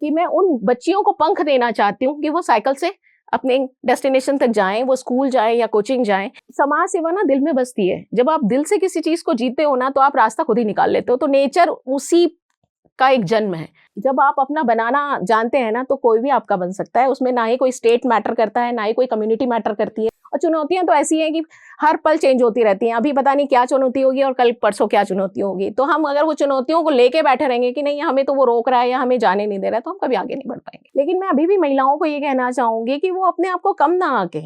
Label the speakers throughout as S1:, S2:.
S1: कि मैं उन बच्चियों को पंख देना चाहती हूँ कि वो साइकिल से अपने डेस्टिनेशन तक जाएं, वो स्कूल जाएं या कोचिंग जाएं। समाज सेवा ना दिल में बसती है। जब आप दिल से किसी चीज को जीते हो ना, तो आप रास्ता खुद ही निकाल लेते हो। तो नेचर उसी का एक जन्म है। जब आप अपना बनाना जानते हैं ना, तो कोई भी आपका बन सकता है। उसमें ना ही कोई स्टेट मैटर करता है, ना ही कोई कम्युनिटी मैटर करती है। और चुनौतियां तो ऐसी हैं कि हर पल चेंज होती रहती हैं। अभी पता नहीं क्या चुनौती होगी और कल परसों क्या चुनौती होगी। तो हम अगर वो चुनौतियों को लेके बैठे रहेंगे कि नहीं हमें तो वो रोक रहा है या हमें जाने नहीं दे रहा है, तो हम कभी आगे नहीं बढ़ पाएंगे। लेकिन मैं अभी भी महिलाओं को ये कहना चाहूंगी कि वो अपने आप को कम ना आके,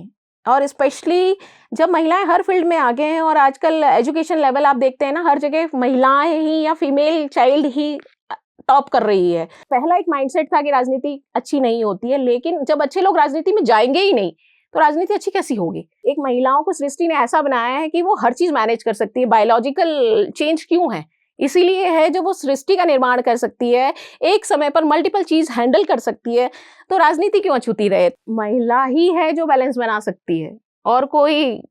S1: और स्पेशली जब महिलाएं हर फील्ड में आगे हैं, और आजकल एजुकेशन लेवल आप देखते हैं ना, हर जगह महिलाएं ही या फीमेल चाइल्ड ही टॉप कर रही है। पहला एक माइंडसेट था कि राजनीति अच्छी नहीं होती है, लेकिन जब अच्छे लोग राजनीति में जाएंगे ही नहीं तो राजनीति अच्छी कैसी होगी। एक महिलाओं को सृष्टि ने ऐसा बनाया है कि वो हर चीज मैनेज कर सकती है। बायोलॉजिकल चेंज क्यों है? इसीलिए है जो वो सृष्टि का निर्माण कर सकती है, एक समय पर मल्टीपल चीज हैंडल कर सकती है, तो राजनीति क्यों अछूती रहे? महिला ही है जो बैलेंस बना सकती है, और कोई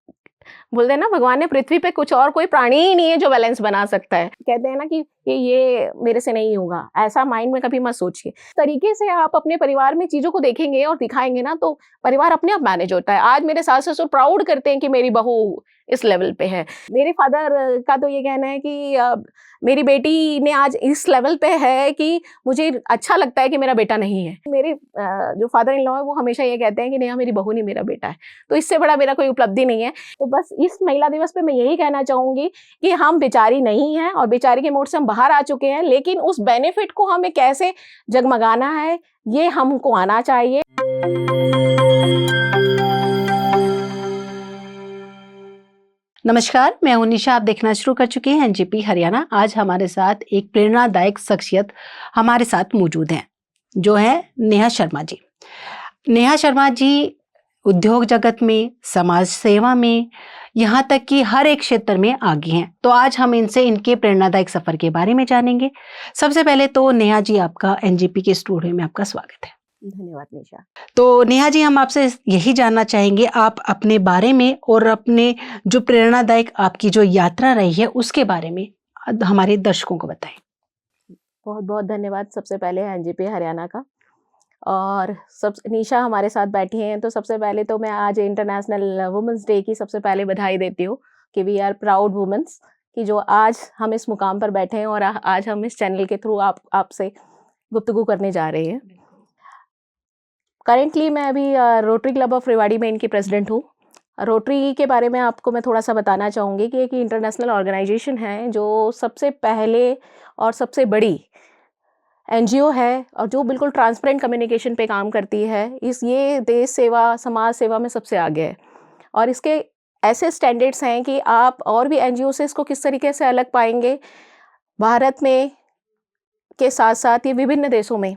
S1: बोलते हैं ना भगवान ने पृथ्वी पे कुछ और कोई प्राणी ही नहीं है जो बैलेंस बना सकता है। कहते हैं ना कि ये मेरे से नहीं होगा, ऐसा माइंड में कभी मत सोचिए। तरीके से आप अपने परिवार में चीजों को देखेंगे और दिखाएंगे ना, तो परिवार अपने आप मैनेज होता है। आज मेरे सास ससुर प्राउड करते हैं कि मेरी बहू इस लेवल पे है। मेरे फादर का तो ये कहना है कि मेरी बेटी ने आज इस लेवल पे है कि मुझे अच्छा लगता है कि मेरा बेटा नहीं है। मेरे जो फादर इन लॉ है वो हमेशा ये कहते हैं कि नहीं मेरी बहू नहीं मेरा बेटा है। तो इससे बड़ा मेरा कोई उपलब्धि नहीं है। तो बस इस महिला दिवस पे मैं यही कहना चाहूंगी कि हम बेचारी नहीं हैं, और बेचारी के मोड से हम बाहर आ चुके हैं, लेकिन उस बेनिफिट को हमें कैसे जगमगाना है ये हमको आना चाहिए।
S2: नमस्कार, मैं हूं निशा। आप देखना शुरू कर चुके हैं एनजेपी हरियाणा। आज हमारे साथ एक प्रेरणादायक शख्सियत हमारे साथ मौजूद हैं, जो है नेहा शर्मा जी। नेहा शर्मा जी उद्योग जगत में, समाज सेवा में, यहाँ तक कि हर एक क्षेत्र में आगे हैं। तो आज हम इनसे इनके प्रेरणादायक सफर के बारे में जानेंगे। सबसे पहले तो नेहा जी, आपका एनजेपी के स्टूडियो में आपका स्वागत है।
S1: धन्यवाद निशा।
S2: तो नेहा जी, हम आपसे यही जानना चाहेंगे, आप अपने बारे में और अपने जो प्रेरणादायक आपकी जो यात्रा रही है उसके बारे में हमारे दर्शकों को बताएं।
S1: बहुत बहुत धन्यवाद सबसे पहले एनजेपी हरियाणा का। और सब निशा हमारे साथ बैठी हैं, तो सबसे पहले तो मैं आज इंटरनेशनल वुमेंस डे की सबसे पहले बधाई देती हूँ कि वी आर प्राउड वुमेन्स, कि जो आज हम इस मुकाम पर बैठे हैं और आज हम इस चैनल के थ्रू आपसे गुफ्तगू करने जा रहे हैं। करेंटली मैं अभी रोटरी क्लब ऑफ रेवाड़ी में इनकी प्रेसिडेंट हूँ। रोटरी के बारे में आपको मैं थोड़ा सा बताना चाहूँगी कि एक इंटरनेशनल ऑर्गेनाइजेशन है जो सबसे पहले और सबसे बड़ी एनजीओ है, और जो बिल्कुल ट्रांसपेरेंट कम्युनिकेशन पे काम करती है। ये देश सेवा, समाज सेवा में सबसे आगे है, और इसके ऐसे स्टैंडर्ड्स हैं कि आप और भी एनजीओ से इसको किस तरीके से अलग पाएंगे। भारत में के साथ साथ ये विभिन्न देशों में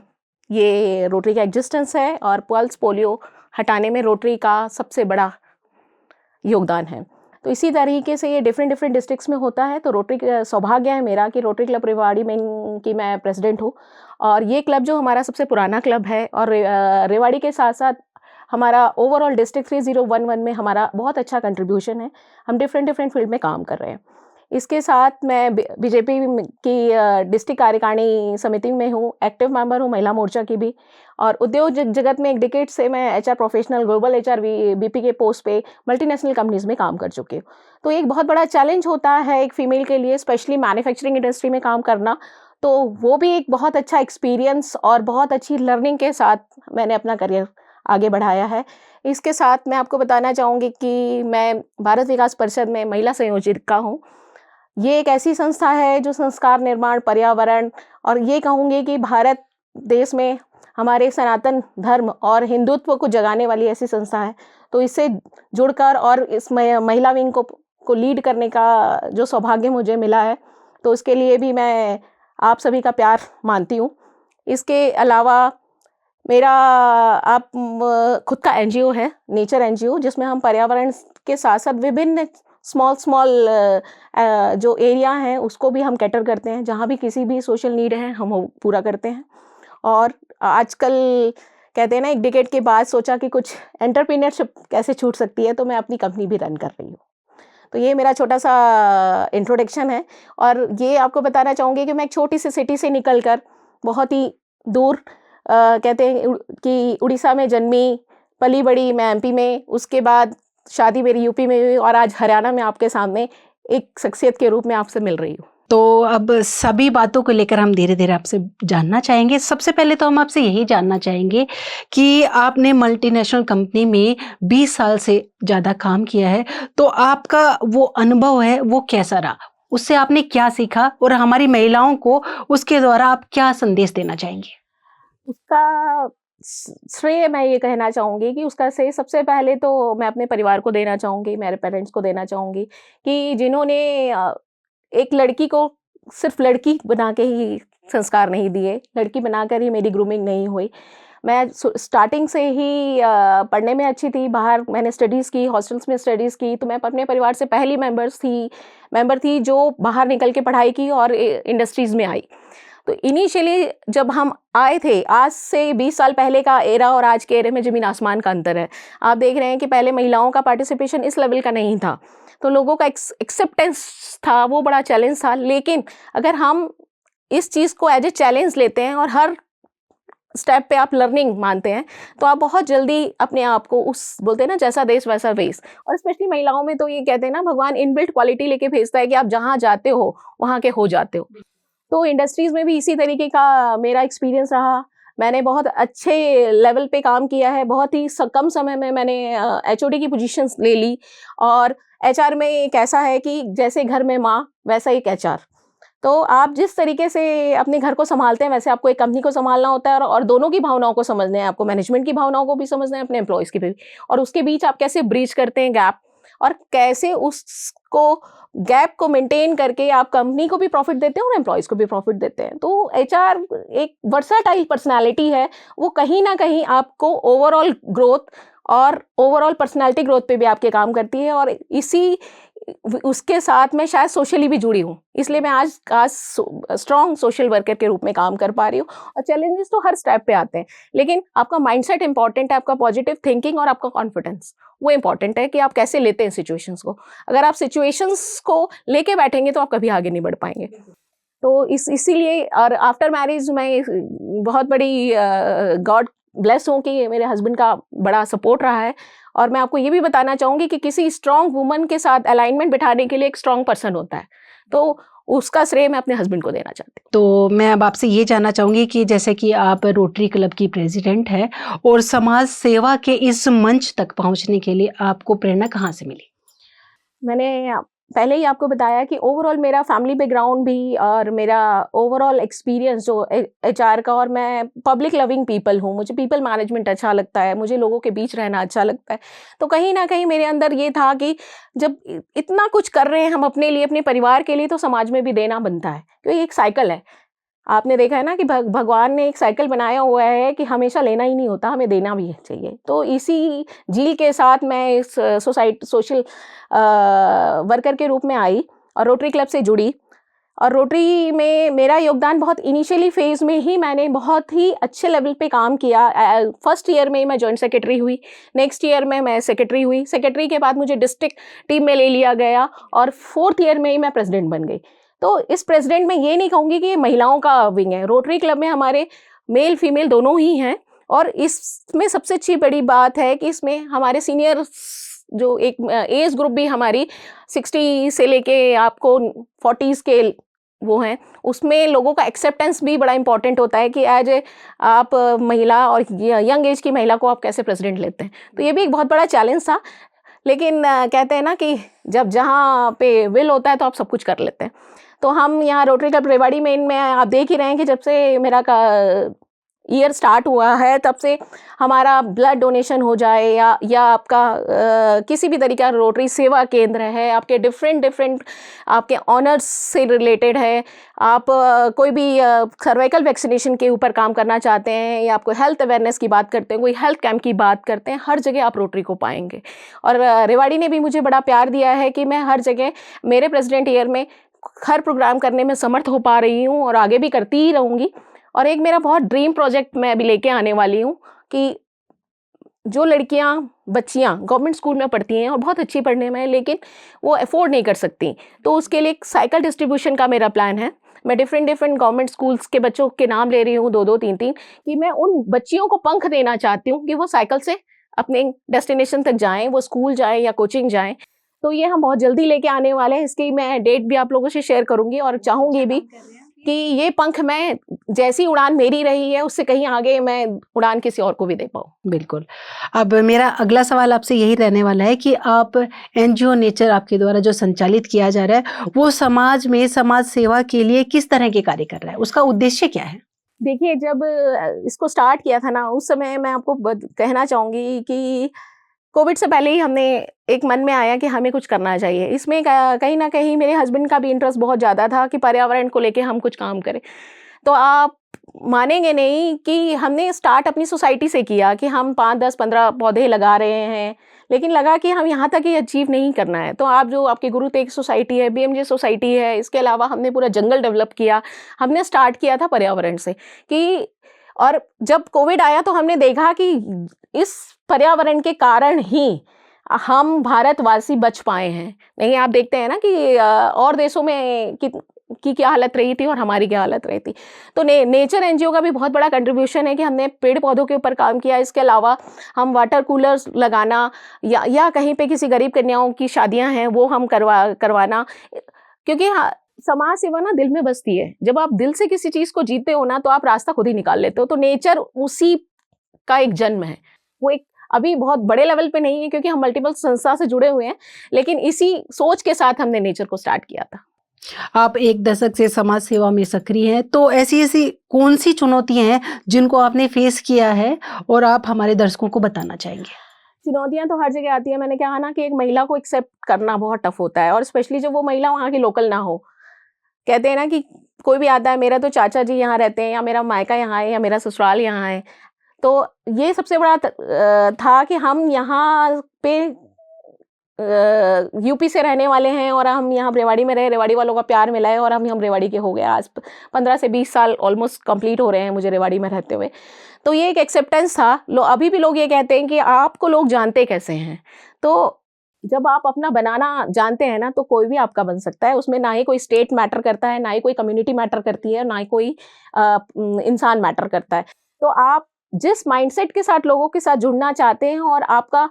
S1: ये रोटरी का एग्जिस्टेंस है, और पल्स पोलियो हटाने में रोटरी का सबसे बड़ा योगदान है। तो इसी तरीके से ये डिफरेंट डिस्ट्रिक्ट्स में होता है। तो रोटरी सौभाग्य है मेरा कि रोटरी क्लब रेवाड़ी में की मैं प्रेसिडेंट हूँ, और ये क्लब जो हमारा सबसे पुराना क्लब है, और रेवाड़ी के साथ साथ हमारा ओवरऑल डिस्ट्रिक्ट 3011 में हमारा बहुत अच्छा कंट्रीब्यूशन है। हम डिफरेंट फील्ड में काम कर रहे हैं। इसके साथ मैं बीजेपी की डिस्ट्रिक्ट कार्यकारिणी समिति में हूँ, एक्टिव मेंबर हूँ, महिला मोर्चा की भी। और उद्योग जगत में एक डिकेड से मैं HR professional, global HR BP के पोस्ट पे मल्टीनेशनल कंपनीज में काम कर चुकी हूँ। तो एक बहुत बड़ा चैलेंज होता है एक फीमेल के लिए, स्पेशली मैन्युफैक्चरिंग इंडस्ट्री में काम करना। तो वो भी एक बहुत अच्छा एक्सपीरियंस और बहुत अच्छी लर्निंग के साथ मैंने अपना करियर आगे बढ़ाया है। इसके साथ मैं आपको बताना चाहूँगी कि मैं भारत विकास परिषद में महिला संयोजिका हूँ। ये एक ऐसी संस्था है जो संस्कार निर्माण, पर्यावरण, और ये कहूँगी कि भारत देश में हमारे सनातन धर्म और हिंदुत्व को जगाने वाली ऐसी संस्था है। तो इससे जुड़कर और इस महिला विंग को लीड करने का जो सौभाग्य मुझे मिला है, तो इसके लिए भी मैं आप सभी का प्यार मानती हूँ। इसके अलावा मेरा आप खुद का एनजीओ है, नेचर एनजीओ, जिसमें हम पर्यावरण के साथ साथ विभिन्न स्मॉल जो एरिया हैं उसको भी हम कैटर करते हैं। जहाँ भी किसी भी सोशल नीड है हम वो पूरा करते हैं। और आजकल कहते हैं ना, एक डिकेड के बाद सोचा कि कुछ एंटरप्रेन्योरशिप कैसे छूट सकती है, तो मैं अपनी कंपनी भी रन कर रही हूँ। तो ये मेरा छोटा सा इंट्रोडक्शन है। और ये आपको बताना चाहूँगी कि मैं एक छोटी सी सिटी से निकलकर बहुत ही दूर कहते हैं कि उड़ीसा में जन्मी, पली बड़ी मैं एमपी में, उसके बाद शादी मेरी यूपी में हुई और आज हरियाणा में आपके सामने एक शख्सियत के रूप में आपसे मिल रही हूँ।
S2: तो अब सभी बातों को लेकर हम धीरे-धीरे आपसे जानना चाहेंगे। सबसे पहले तो हम आपसे यही जानना चाहेंगे कि आपने मल्टीनेशनल कंपनी में 20 साल से ज़्यादा काम किया है, तो आपका वो अनुभव है, वो कैसा रहा? उससे आपने क्या सीखा और हमारी महिलाओं को उसके द्वारा आप क्या संदेश देना चाहेंगे?
S1: उसका श्रेय मैं ये कहना चाहूँगी कि उसका श्रेय सबसे पहले तो मैं अपने परिवार को देना चाहूँगी, मेरे पेरेंट्स को देना चाहूँगी कि जिन्होंने एक लड़की को सिर्फ लड़की बना के ही संस्कार नहीं दिए, लड़की बनाकर ही मेरी ग्रूमिंग नहीं हुई। मैं स्टार्टिंग से ही पढ़ने में अच्छी थी, बाहर मैंने स्टडीज़ की, हॉस्टल्स में स्टडीज़ की, तो मैं अपने परिवार से पहली मेंबर थी जो बाहर निकल के पढ़ाई की और इंडस्ट्रीज़ में आई। तो इनिशियली जब हम आए थे, आज से 20 साल पहले का एरा और आज के एरे में ज़मीन आसमान का अंतर है। आप देख रहे हैं कि पहले महिलाओं का पार्टिसिपेशन इस लेवल का नहीं था, तो लोगों का एक्सेप्टेंस था, वो बड़ा चैलेंज था। लेकिन अगर हम इस चीज़ को एज ए चैलेंज लेते हैं और हर स्टेप पे आप लर्निंग मानते हैं, तो आप बहुत जल्दी अपने आप को उस बोलते हैं ना जैसा देश वैसा वेश, और स्पेशली महिलाओं में तो ये कहते हैं ना भगवान इनबिल्ट क्वालिटी लेके भेजता है कि आप जहाँ जाते हो वहाँ के हो जाते हो। तो इंडस्ट्रीज़ में भी इसी तरीके का मेरा एक्सपीरियंस रहा। मैंने बहुत अच्छे लेवल पे काम किया है, बहुत ही कम समय में मैंने एचओडी की पोजीशंस ले ली। और एचआर में एक ऐसा है कि जैसे घर में माँ वैसा एक एचआर। तो आप जिस तरीके से अपने घर को संभालते हैं वैसे आपको एक कंपनी को संभालना होता है, और दोनों की भावनाओं को समझना है आपको, मैनेजमेंट की भावनाओं को भी समझना है, अपने एम्प्लॉइज़ की भी। और उसके बीच आप कैसे ब्रीच करते हैं गैप, और कैसे उसको गैप को मेंटेन करके आप कंपनी को भी प्रॉफिट देते हैं और एम्प्लॉइज़ को भी प्रॉफिट देते हैं। तो एचआर एक वर्सटाइल पर्सनैलिटी है, वो कहीं न कहीं आपको ओवरऑल ग्रोथ और ओवरऑल पर्सनैलिटी ग्रोथ पे भी आपके काम करती है। और इसी उसके साथ मैं शायद सोशली भी जुड़ी हूँ, इसलिए मैं आज स्ट्रॉन्ग सोशल वर्कर के रूप में काम कर पा रही हूँ। और चैलेंजेस तो हर स्टेप पे आते हैं, लेकिन आपका माइंडसेट इंपॉर्टेंट है, आपका पॉजिटिव थिंकिंग और आपका कॉन्फिडेंस वो इंपॉर्टेंट है कि आप कैसे लेते हैं सिचुएशंस को। अगर आप सिचुएशंस को लेके बैठेंगे तो आप कभी आगे नहीं बढ़ पाएंगे। तो इसीलिए और आफ्टर मैरिज मैं बहुत बड़ी गॉड ब्लेस हूँ कि मेरे हस्बैंड का बड़ा सपोर्ट रहा है। और मैं आपको ये भी बताना चाहूँगी कि किसी स्ट्रॉन्ग वुमन के साथ अलाइनमेंट बिठाने के लिए एक स्ट्रॉन्ग पर्सन होता है, तो उसका श्रेय मैं अपने हस्बैंड को देना चाहती हूँ।
S2: तो मैं अब आपसे ये जानना चाहूँगी कि जैसे कि आप रोटरी क्लब की प्रेसिडेंट हैं और समाज सेवा के इस मंच तक पहुँचने के लिए आपको प्रेरणा कहाँ से मिली?
S1: मैंने पहले ही आपको बताया कि ओवरऑल मेरा फैमिली बैकग्राउंड भी और मेरा ओवरऑल एक्सपीरियंस जो एचआर का, और मैं पब्लिक लविंग पीपल हूँ, मुझे पीपल मैनेजमेंट अच्छा लगता है, मुझे लोगों के बीच रहना अच्छा लगता है। तो कहीं ना कहीं मेरे अंदर ये था कि जब इतना कुछ कर रहे हैं हम अपने लिए, अपने परिवार के लिए, तो समाज में भी देना बनता है, क्योंकि एक साइकिल है। आपने देखा है ना कि भगवान ने एक साइकिल बनाया हुआ है कि हमेशा लेना ही नहीं होता, हमें देना भी चाहिए। तो इसी झील के साथ मैं इस सोशल वर्कर के रूप में आई और रोटरी क्लब से जुड़ी। और रोटरी में मेरा योगदान बहुत इनिशियली फेज़ में ही मैंने बहुत ही अच्छे लेवल पे काम किया। फर्स्ट ईयर में ही मैं जॉइंट सेक्रेटरी हुई, नेक्स्ट ईयर में मैं सेक्रेटरी हुई, सेक्रेटरी के बाद मुझे डिस्ट्रिक्ट टीम में ले लिया गया, और फोर्थ ईयर में ही मैं प्रेसिडेंट बन गई। तो इस प्रेसिडेंट में ये नहीं कहूँगी कि ये महिलाओं का विंग है, रोटरी क्लब में हमारे मेल फीमेल दोनों ही हैं। और इसमें सबसे अच्छी बड़ी बात है कि इसमें हमारे सीनियर जो एक एज ग्रुप भी हमारी 60 से लेके आपको 40s के वो हैं, उसमें लोगों का एक्सेप्टेंस भी बड़ा इंपॉर्टेंट होता है कि एज आप महिला और यंग एज की महिला को आप कैसे प्रेसिडेंट लेते हैं। तो ये भी एक बहुत बड़ा चैलेंज था, लेकिन कहते हैं ना कि जब जहाँ पे विल होता है तो आप सब कुछ कर लेते हैं। तो हम यहाँ रोटरी क्लब रेवाड़ी में आप देख ही रहे हैं कि जब से मेरा ईयर स्टार्ट हुआ है तब से हमारा ब्लड डोनेशन हो जाए या आपका किसी भी तरीका रोटरी सेवा केंद्र है, आपके डिफरेंट आपके ऑनर्स से रिलेटेड है, आप कोई भी सर्वाइकल वैक्सीनेशन के ऊपर काम करना चाहते हैं, या आपको हेल्थ अवेयरनेस की बात करते हैं, कोई हेल्थ कैंप की बात करते हैं, हर जगह आप रोटरी को पाएंगे। और रेवाड़ी ने भी मुझे बड़ा प्यार दिया है कि मैं हर जगह मेरे प्रेसिडेंट ईयर में हर प्रोग्राम करने में समर्थ हो पा रही हूँ और आगे भी करती ही रहूँगी। और एक मेरा बहुत ड्रीम प्रोजेक्ट मैं अभी लेके आने वाली हूँ कि जो लड़कियाँ बच्चियाँ गवर्नमेंट स्कूल में पढ़ती हैं और बहुत अच्छी पढ़ने में, लेकिन वो अफोर्ड नहीं कर सकती, तो उसके लिए एक साइकिल डिस्ट्रीब्यूशन का मेरा प्लान है। मैं डिफरेंट डिफरेंट गवर्नमेंट स्कूल्स के बच्चों के नाम ले रही हूँ, 2-2 3-3, कि मैं उन बच्चियों को पंख देना चाहती हूँ कि वो साइकिल से अपने डेस्टिनेशन तक जाएं, वो स्कूल जाएं या कोचिंग जाएं। तो ये हम बहुत जल्दी लेके आने वाले हैं, इसकी मैं डेट भी आप लोगों से शेयर करूंगी और चाहूंगी भी कि ये पंख मैं जैसी उड़ान मेरी रही है उससे कहीं आगे मैं उड़ान किसी और को भी दे पाऊँ।
S2: बिल्कुल। अब मेरा अगला सवाल आपसे यही रहने वाला है कि आप एनजीओ नेचर आपके द्वारा जो संचालित किया जा रहा है वो समाज में समाज सेवा के लिए किस तरह के कार्य कर रहा है, उसका उद्देश्य क्या है?
S1: देखिए, जब इसको स्टार्ट किया था ना, उस समय मैं आपको कहना चाहूँगी कि कोविड से पहले ही हमने एक मन में आया कि हमें कुछ करना चाहिए। इसमें कहीं न कहीं मेरे हस्बैंड का भी इंटरेस्ट बहुत ज़्यादा था कि पर्यावरण को लेके हम कुछ काम करें। तो आप मानेंगे नहीं कि हमने स्टार्ट अपनी सोसाइटी से किया कि हम 5, 10, 15 पौधे लगा रहे हैं, लेकिन लगा कि हम यहाँ तक ही अचीव नहीं करना है। तो आप जो आपकी गुरु तेग सोसाइटी है, बीएमजे सोसाइटी है, इसके अलावा हमने पूरा जंगल डेवलप किया। हमने स्टार्ट किया था पर्यावरण से कि, और जब कोविड आया तो हमने देखा कि इस पर्यावरण के कारण ही हम भारतवासी बच पाए हैं। नहीं, आप देखते हैं ना कि और देशों में की क्या हालत रही थी और हमारी क्या हालत रही थी। तो नेचर एनजीओ का भी बहुत बड़ा कंट्रीब्यूशन है कि हमने पेड़ पौधों के ऊपर काम किया। इसके अलावा हम वाटर कूलर्स लगाना या कहीं पे किसी गरीब कन्याओं की शादियां हैं वो हम करवाना, क्योंकि समाज सेवा ना दिल में बसती है। जब आप दिल से किसी चीज को जीते हो ना तो आप रास्ता खुद ही निकाल लेते हो। तो नेचर उसी का एक जन्म है। वो एक अभी बहुत बड़े लेवल पे नहीं है क्योंकि हम मल्टीपल संस्था से जुड़े हुए हैं, लेकिन इसी सोच के साथ हमने नेचर को स्टार्ट किया था।
S2: आप 1 दशक से समाज सेवा में सक्रिय हैं, तो ऐसी कौन सी चुनौतियां हैं जिनको आपने फेस किया है और आप हमारे दर्शकों को बताना चाहेंगे?
S1: चुनौतियां तो हर जगह आती है। मैंने कहा ना कि एक महिला को एक्सेप्ट करना बहुत टफ होता है, और स्पेशली जब वो महिला वहाँ की लोकल ना हो। कहते हैं ना कि कोई भी आता है, मेरा तो चाचा जी यहाँ रहते हैं, या मेरा मायका यहाँ है, या मेरा ससुराल यहाँ है। तो ये सबसे बड़ा था कि हम यहाँ पे यूपी से रहने वाले हैं और हम यहाँ रेवाड़ी में रहे, रेवाड़ी वालों का प्यार मिला है और हम रेवाड़ी के हो गए। आज 15 से 20 साल ऑलमोस्ट कंप्लीट हो रहे हैं मुझे रेवाड़ी में रहते हुए। तो ये एक एक्सेप्टेंस था। अभी भी लोग ये कहते हैं कि आपको लोग जानते कैसे हैं। तो जब आप अपना बनाना जानते हैं ना तो कोई भी आपका बन सकता है। उसमें ना ही कोई स्टेट मैटर करता है, ना ही कोई कम्युनिटी मैटर करती है, ना ही कोई इंसान मैटर करता है। तो आप जिस माइंडसेट के साथ लोगों के साथ जुड़ना चाहते हैं और आपका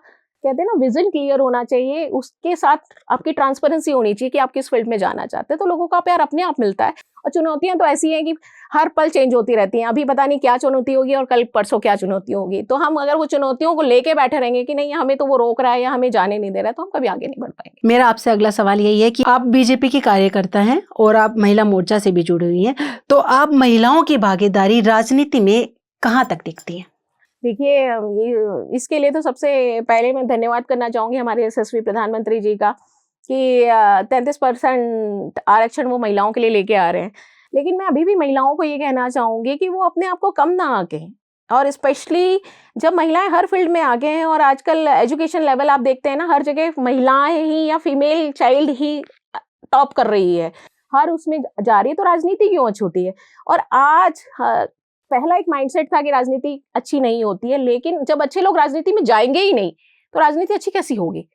S1: कहते हैं ना विजन क्लियर होना चाहिए, उसके साथ आपकी ट्रांसपेरेंसी होनी चाहिए कि आप किस फील्ड में जाना चाहते हैं, तो लोगों का प्यार अपने आप मिलता है। और चुनौतियां तो ऐसी हैं कि हर पल चेंज होती रहती हैं। अभी पता नहीं क्या चुनौती होगी और कल परसों क्या चुनौती होगी। तो हम अगर वो चुनौतियों को लेके बैठे रहेंगे कि नहीं हमें तो वो रोक रहा है या हमें जाने नहीं दे रहा है, तो हम कभी आगे नहीं बढ़ पाएंगे।
S2: मेरा आपसे अगला सवाल यही है कि आप बीजेपी की कार्यकर्ता हैं और आप महिला मोर्चा से भी जुड़ी हुई हैं, तो आप महिलाओं की भागीदारी राजनीति में कहाँ तक दिखती है?
S1: देखिए, इसके लिए तो सबसे पहले मैं धन्यवाद करना चाहूँगी हमारे यशस्वी प्रधानमंत्री जी का कि 33% आरक्षण वो महिलाओं के लिए लेके आ रहे हैं। लेकिन मैं अभी भी महिलाओं को ये कहना चाहूँगी कि वो अपने आप को कम ना आंकें, और स्पेशली जब महिलाएं हर फील्ड में आगे हैं और आजकल एजुकेशन लेवल आप देखते हैं ना, हर जगह महिलाएं ही या फीमेल चाइल्ड ही टॉप कर रही है, हर उसमें जा रही है, तो राजनीति क्यों अच्छी होती है। और आज पहला एक माइंडसेट था कि राजनीति अच्छी नहीं होती है, लेकिन जब अच्छे लोग राजनीति में जाएंगे ही नहीं तो राजनीति अच्छी कैसी होगी।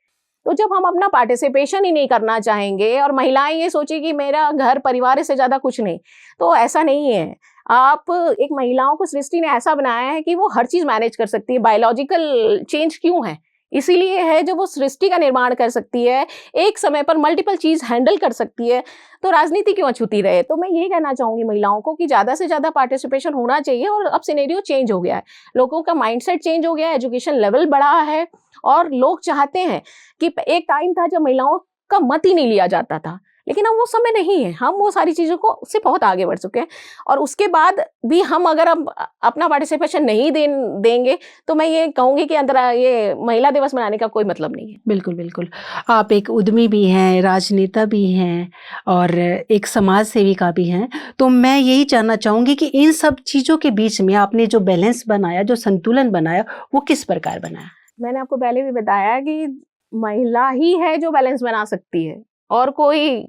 S1: तो जब हम अपना पार्टिसिपेशन ही नहीं करना चाहेंगे और महिलाएं ये सोचे कि मेरा घर परिवार से ज्यादा कुछ नहीं, तो ऐसा नहीं है। आप एक महिलाओं को सृष्टि ने ऐसा बनाया है कि वो हर चीज मैनेज कर सकती है। बायोलॉजिकल चेंज क्यों है, इसीलिए है जो वो सृष्टि का निर्माण कर सकती है, एक समय पर मल्टीपल चीज हैंडल कर सकती है, तो राजनीति क्यों अछूती रहे। तो मैं ये कहना चाहूंगी महिलाओं को कि ज्यादा से ज्यादा पार्टिसिपेशन होना चाहिए। और अब सिनेरियो चेंज हो गया है, लोगों का माइंडसेट चेंज हो गया है, एजुकेशन लेवल बढ़ा है और लोग चाहते हैं कि एक टाइम था जब महिलाओं का मत ही नहीं लिया जाता था, लेकिन अब वो समय नहीं है। हम वो सारी चीजों को से बहुत आगे बढ़ चुके हैं, और उसके बाद भी हम अगर अब अपना पार्टिसिपेशन नहीं देंगे तो मैं ये कहूंगी कि अंदर ये महिला दिवस मनाने का कोई मतलब नहीं है।
S2: बिल्कुल बिल्कुल, आप एक उद्यमी भी हैं, राजनेता भी हैं और एक समाज सेविका भी हैं। तो मैं यही जानना चाहूंगी कि इन सब चीजों के बीच में आपने जो बैलेंस बनाया, जो संतुलन बनाया, वो किस प्रकार बनाया?
S1: मैंने आपको पहले भी बताया कि महिला ही है जो बैलेंस बना सकती है, और कोई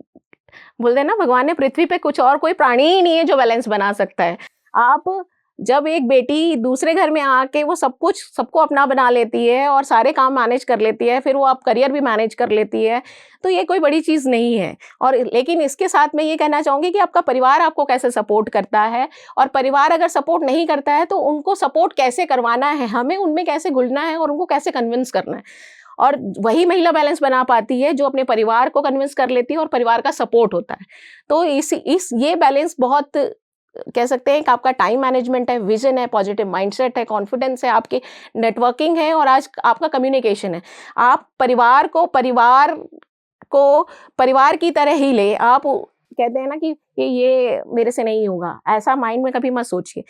S1: बोलते हैं ना भगवान ने पृथ्वी पे कुछ और कोई प्राणी ही नहीं है जो बैलेंस बना सकता है। आप जब एक बेटी दूसरे घर में आके वो सब कुछ सबको अपना बना लेती है और सारे काम मैनेज कर लेती है, फिर वो आप करियर भी मैनेज कर लेती है, तो ये कोई बड़ी चीज़ नहीं है। और लेकिन इसके साथ मैं ये कहना चाहूँगी कि आपका परिवार आपको कैसे सपोर्ट करता है, और परिवार अगर सपोर्ट नहीं करता है तो उनको सपोर्ट कैसे करवाना है, हमें उनमें कैसे घुलना है और उनको कैसे कन्विंस करना है। और वही महिला बैलेंस बना पाती है जो अपने परिवार को कन्विंस कर लेती है और परिवार का सपोर्ट होता है। तो ये बैलेंस बहुत कह सकते हैं कि आपका टाइम मैनेजमेंट है, विजन है, पॉजिटिव माइंडसेट है, कॉन्फिडेंस है, आपकी नेटवर्किंग है और आज आपका कम्युनिकेशन है। आप परिवार की तरह ही ले। आप कहते हैं ना कि ये मेरे से नहीं होगा, ऐसा माइंड में कभी मत सोचिए।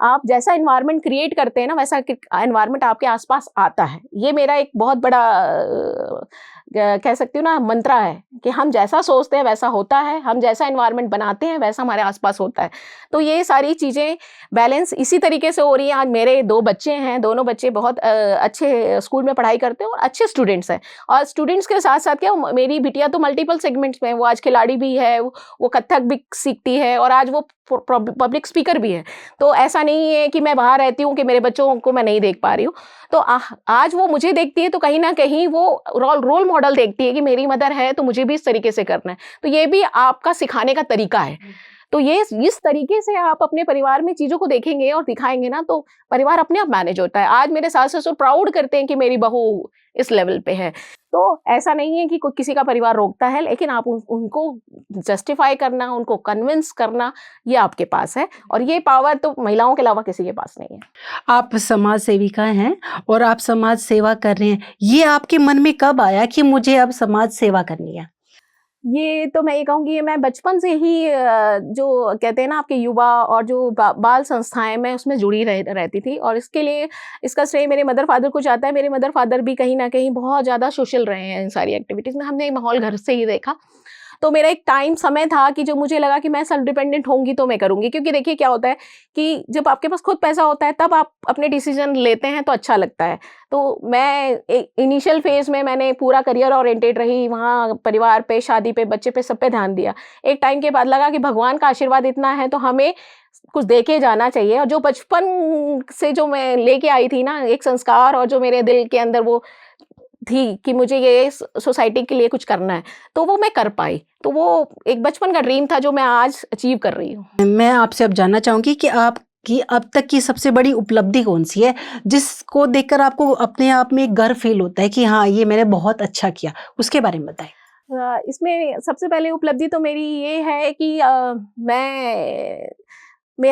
S1: आप जैसा एनवायरनमेंट क्रिएट करते हैं ना, वैसा एनवायरनमेंट आपके आसपास आता है। ये मेरा एक बहुत बड़ा कह सकती हूँ ना मंत्रा है कि हम जैसा सोचते हैं वैसा होता है, हम जैसा एनवायरनमेंट बनाते हैं वैसा हमारे आसपास होता है। तो ये सारी चीज़ें बैलेंस इसी तरीके से हो रही हैं। आज मेरे 2 बच्चे हैं, दोनों बच्चे बहुत अच्छे स्कूल में पढ़ाई करते हैं और अच्छे स्टूडेंट्स हैं। और स्टूडेंट्स के साथ साथ क्या, मेरी बिटिया तो मल्टीपल सेगमेंट्स में है, वो आज खिलाड़ी भी है, वो कथक भी सीखती है और आज वो पब्लिक स्पीकर भी है। तो ऐसा नहीं है कि मैं बाहर रहती हूँ कि मेरे बच्चों को मैं नहीं देख पा रही हूँ। तो आज वो मुझे देखती है तो कहीं ना कहीं वो रोल मॉडल देखती है कि मेरी मदर है तो मुझे भी इस तरीके से करना है। तो ये भी आपका सिखाने का तरीका है। तो ये इस तरीके से आप अपने परिवार में चीज़ों को देखेंगे और दिखाएंगे ना, तो परिवार अपने आप मैनेज होता है। आज मेरे सास ससुर प्राउड करते हैं कि मेरी बहू इस लेवल पे है। तो ऐसा नहीं है कि कोई किसी का परिवार रोकता है, लेकिन आप उनको जस्टिफाई करना, उनको कन्विंस करना, ये आपके पास है। और ये पावर तो महिलाओं के अलावा किसी के पास नहीं है।
S2: आप समाज सेविका हैं और आप समाज सेवा कर रहे हैं, ये आपके मन में कब आया कि मुझे अब समाज सेवा करनी है?
S1: ये तो मैं ये कहूँगी, मैं बचपन से ही जो कहते हैं ना आपके युवा और जो बाल संस्थाएं, मैं उसमें जुड़ी रहती थी। और इसके लिए इसका श्रेय मेरे मदर फादर को जाता है। मेरे मदर फादर भी कहीं ना कहीं बहुत ज़्यादा सोशल रहे हैं इन सारी एक्टिविटीज़ में। हमने माहौल घर से ही देखा। तो मेरा एक समय था कि जो मुझे लगा कि मैं सेल्फ डिपेंडेंट होंगी तो मैं करूँगी। क्योंकि देखिए क्या होता है कि जब आपके पास खुद पैसा होता है तब आप अपने डिसीजन लेते हैं तो अच्छा लगता है। तो मैं इनिशियल फेज़ में मैंने पूरा करियर ओरिएंटेड रही, वहाँ परिवार पे, शादी पे, बच्चे पे, सब पे ध्यान दिया। एक टाइम के बाद लगा कि भगवान का आशीर्वाद इतना है तो हमें कुछ दे के जाना चाहिए। और जो बचपन से जो मैं लेके आई थी ना एक संस्कार, और जो मेरे दिल के अंदर वो थी कि मुझे ये सोसाइटी के लिए कुछ करना है, तो वो मैं कर पाई। तो वो एक बचपन का ड्रीम था जो मैं आज अचीव कर रही हूँ।
S2: मैं आपसे अब जानना चाहूँगी कि आपकी अब तक की सबसे बड़ी उपलब्धि कौन सी है, जिसको देखकर आपको अपने आप में गर्व फील होता है कि हाँ, ये मैंने बहुत अच्छा किया? उसके बारे में बताएं।
S1: इसमें सबसे पहले उपलब्धि तो मेरी ये है कि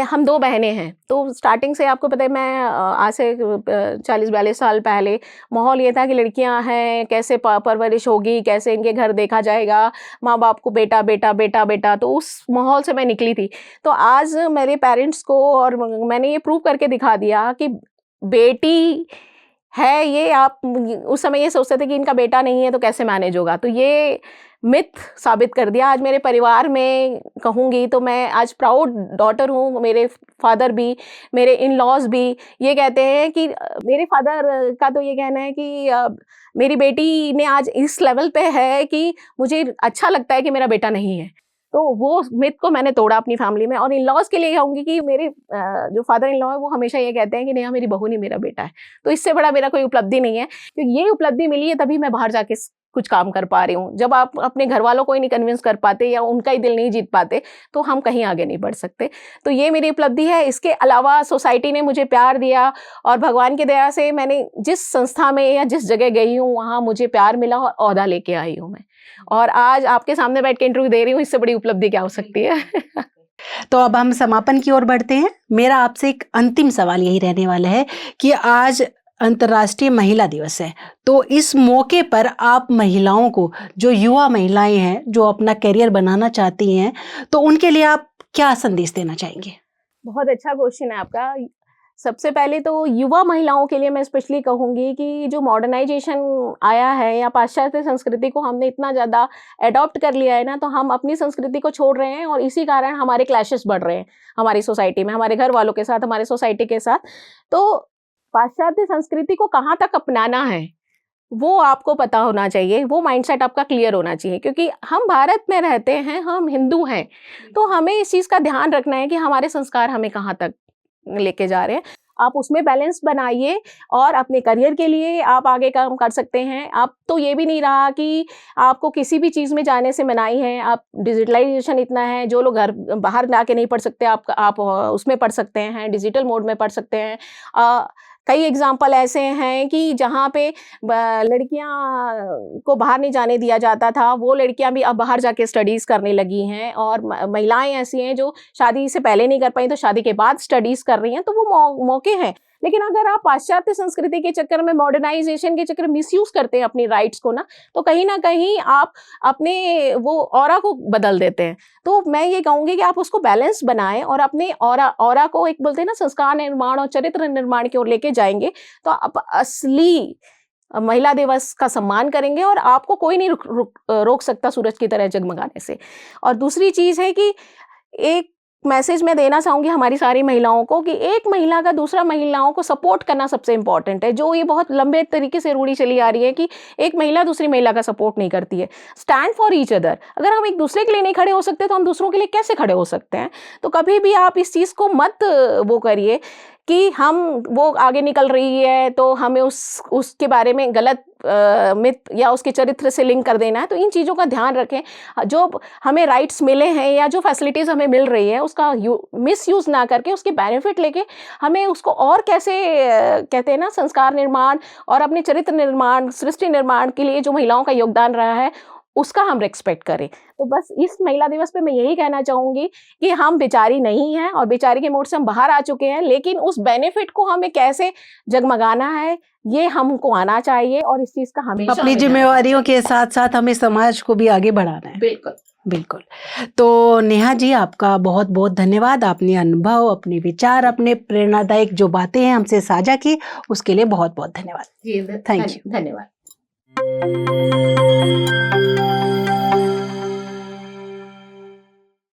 S1: हम 2 बहनें हैं। तो स्टार्टिंग से आपको पता है, मैं आज से 40-42 साल पहले माहौल ये था कि लड़कियां हैं, कैसे परवरिश होगी, कैसे इनके घर देखा जाएगा, माँ बाप को बेटा बेटा बेटा बेटा। तो उस माहौल से मैं निकली थी। तो आज मेरे पेरेंट्स को और मैंने ये प्रूव करके दिखा दिया कि बेटी है ये। आप उस समय ये सोचते थे कि इनका बेटा नहीं है तो कैसे मैनेज होगा, तो ये मिथ साबित कर दिया। आज मेरे परिवार में कहूँगी तो मैं आज प्राउड डॉटर हूँ। मेरे फादर भी, मेरे इन लॉज भी ये कहते हैं कि मेरे फादर का तो ये कहना है कि मेरी बेटी ने आज इस लेवल पे है कि मुझे अच्छा लगता है कि मेरा बेटा नहीं है। तो वो मिथ को मैंने तोड़ा अपनी फैमिली में। और इन लॉज के लिए कहूँगी कि मेरे जो फादर इन लॉ है वो हमेशा ये कहते हैं कि नेहा मेरी बहू नहीं, मेरा बेटा है। तो इससे बड़ा मेरा कोई उपलब्धि नहीं है, क्योंकि ये उपलब्धि मिली है तभी मैं बाहर जाके कुछ काम कर पा रही हूँ। जब आप अपने घर वालों को ही नहीं कन्विंस कर पाते या उनका ही दिल नहीं जीत पाते तो हम कहीं आगे नहीं बढ़ सकते। तो ये मेरी उपलब्धि है। इसके अलावा सोसाइटी ने मुझे प्यार दिया और भगवान की दया से मैंने जिस संस्था में या जिस जगह गई हूँ वहाँ मुझे प्यार मिला और ओहदा लेके आई हूँ मैं। और आज आपके सामने बैठ के इंटरव्यू दे रही हूँ, इससे बड़ी उपलब्धि क्या हो सकती है।
S2: तो अब हम समापन की ओर बढ़ते हैं। मेरा आपसे एक अंतिम सवाल यही रहने वाला है कि आज अंतर्राष्ट्रीय महिला दिवस है, तो इस मौके पर आप महिलाओं को, जो युवा महिलाएं हैं जो अपना करियर बनाना चाहती हैं, तो उनके लिए आप क्या संदेश देना चाहेंगे?
S1: बहुत अच्छा क्वेश्चन है आपका। सबसे पहले तो युवा महिलाओं के लिए मैं स्पेशली कहूँगी कि जो मॉडर्नाइजेशन आया है या पाश्चात्य संस्कृति को हमने इतना ज़्यादा अडॉप्ट कर लिया है ना, तो हम अपनी संस्कृति को छोड़ रहे हैं और इसी कारण हमारे क्लैशेस बढ़ रहे हैं हमारी सोसाइटी में, हमारे घर वालों के साथ, हमारे सोसाइटी के साथ। तो पाश्चात्य संस्कृति को कहाँ तक अपनाना है वो आपको पता होना चाहिए, वो माइंडसेट आपका क्लियर होना चाहिए। क्योंकि हम भारत में रहते हैं, हम हिंदू हैं, तो हमें इस चीज़ का ध्यान रखना है कि हमारे संस्कार हमें कहाँ तक लेके जा रहे हैं, आप उसमें बैलेंस बनाइए और अपने करियर के लिए आप आगे काम कर सकते हैं। अब तो ये भी नहीं रहा कि आपको किसी भी चीज़ में जाने से मनाही है, आप डिजिटलाइजेशन इतना है, जो लोग घर बाहर जाके नहीं पढ़ सकते, आप उसमें पढ़ सकते हैं, डिजिटल मोड में पढ़ सकते हैं। कई एग्जाम्पल ऐसे हैं कि जहाँ पे लड़कियां को बाहर नहीं जाने दिया जाता था, वो लड़कियां भी अब बाहर जाके स्टडीज़ करने लगी हैं, और महिलाएं ऐसी हैं जो शादी से पहले नहीं कर पाई तो शादी के बाद स्टडीज़ कर रही हैं, तो वो मौके हैं। लेकिन अगर आप पाश्चात्य संस्कृति के चक्कर में, मॉडर्नाइजेशन के चक्कर में मिसयूज़ करते हैं अपनी राइट्स को ना, तो कहीं ना कहीं आप अपने वो ऑरा को बदल देते हैं। तो मैं ये कहूँगी कि आप उसको बैलेंस बनाएं और अपने ऑरा को, एक बोलते हैं ना, संस्कार निर्माण और चरित्र निर्माण की ओर लेके जाएंगे, तो आप असली महिला दिवस का सम्मान करेंगे और आपको कोई नहीं रोक सकता सूरज की तरह जगमगाने से। और दूसरी चीज़ है कि एक मैसेज मैं देना चाहूँगी हमारी सारी महिलाओं को, कि एक महिला का दूसरा महिलाओं को सपोर्ट करना सबसे इम्पॉर्टेंट है। जो ये बहुत लंबे तरीके से रूढ़ी चली आ रही है कि एक महिला दूसरी महिला का सपोर्ट नहीं करती है। Stand for each other. अगर हम एक दूसरे के लिए नहीं खड़े हो सकते तो हम दूसरों के लिए कैसे खड़े हो सकते हैं? तो कभी भी आप इस चीज़ को मत वो करिए कि हम, वो आगे निकल रही है तो हमें उसके बारे में गलत मिथ या उसके चरित्र से लिंक कर देना है। तो इन चीज़ों का ध्यान रखें। जो हमें राइट्स मिले हैं या जो फैसिलिटीज़ हमें मिल रही है, उसका मिसयूज़ ना करके उसके बेनिफिट लेके हमें उसको और कैसे कहते हैं ना, संस्कार निर्माण और अपने चरित्र निर्माण, सृष्टि निर्माण के लिए जो महिलाओं का योगदान रहा है, उसका हम रिस्पेक्ट करें। तो बस इस महिला दिवस पे मैं यही कहना चाहूँगी कि हम बेचारी नहीं हैं और बेचारी के मोड से हम बाहर आ चुके हैं, लेकिन उस बेनिफिट को हमें कैसे जगमगाना है, ये हमको आना चाहिए और इस चीज़ का हमेशा
S2: अपनी जिम्मेवारियों के साथ साथ हमें समाज को भी आगे बढ़ाना है।
S1: बिल्कुल
S2: बिल्कुल। तो नेहा जी, आपका बहुत बहुत धन्यवाद। आपने अनुभव, अपने विचार, अपने प्रेरणादायक जो बातें हैं हमसे साझा की, उसके लिए बहुत बहुत धन्यवाद।
S1: जी,
S2: थैंक यू।
S1: धन्यवाद।